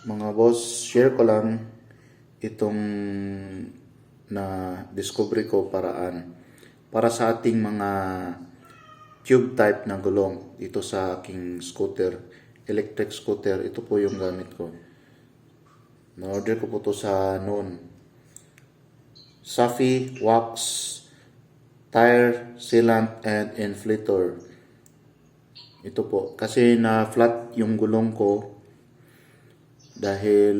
Mga boss, share ko lang itong na discovery ko paraan para sa ating mga tube type na gulong dito sa aking scooter, electric scooter. Ito po yung gamit ko. Na-order ko po to sa noon. Safi Wax Tire Sealant and Inflator. Ito po kasi na flat yung gulong ko dahil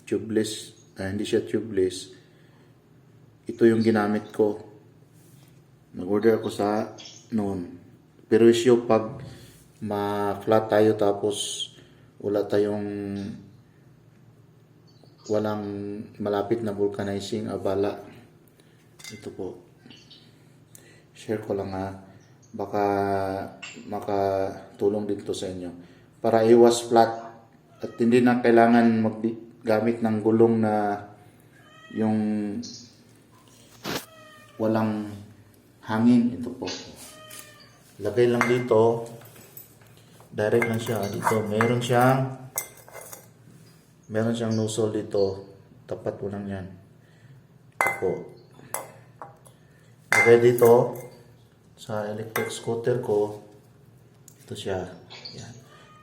tubeless, hindi siya tubeless. Ito yung ginamit ko. Nag-order ako sa noon. Pero issue pag ma-flat tayo tapos walang malapit na vulcanizing, abala. Ito po. Share ko lang baka makatulong dito sa inyo. Para iwas flat at hindi na kailangan maggamit ng gulong na yung walang hangin. Ito po. Lagay lang dito. Direct lang siya. Dito. Meron siyang nozzle dito. Tapat mo lang yan. Ito po. Lagay dito. Sa electric scooter ko. Ito siya. Yan.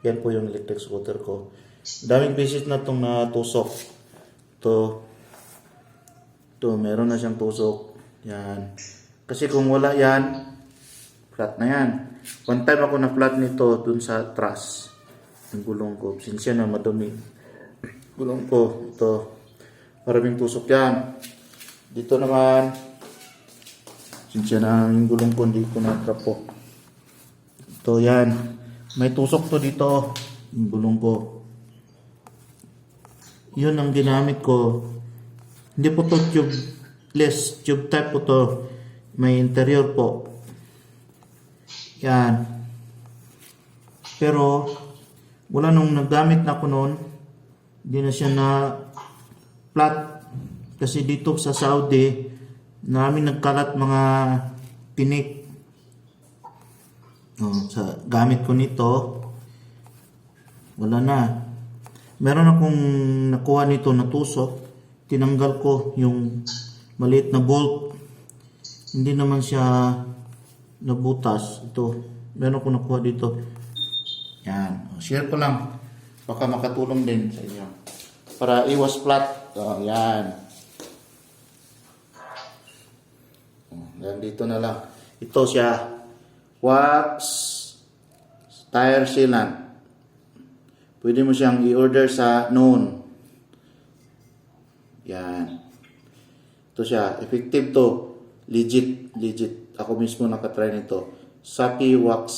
Yan po yung electric scooter ko. Daming beses na itong natusok. Ito, meron na siyang tusok. Yan. Kasi kung wala yan, flat na yan. One time ako na flat nito dun sa truss. Yung gulong ko. Sinsya na madumi. Gulong ko. Ito. Maraming tusok yan. Dito naman. Sinsya na yung gulong ko. Hindi ko natrapo. Ito yan. May tusok to dito. Yung gulong ko. Yun ang ginamit ko. Hindi po to tubeless. Tube type po to. May interior po. Yan. Pero, wala nung naggamit na ko noon. Hindi na siya na flat. Kasi dito sa Saudi, namin nagkalat mga tinik. Sa gamit ko nito, wala na. Meron akong nakuha nito na tusok. Tinanggal ko yung maliit na bolt. Hindi naman siya nabutas. Ito. Meron akong nakuha dito. Yan. Share ko lang. Baka makatulong din sa inyo. Para iwas flat. Yan. Yan dito na lang. Ito siya. Wax Tire Sealant. Pwede mo siyang i-order sa noon. Yan. Ito siya. Effective to. Legit. Ako mismo nakatry nito. Safi Wax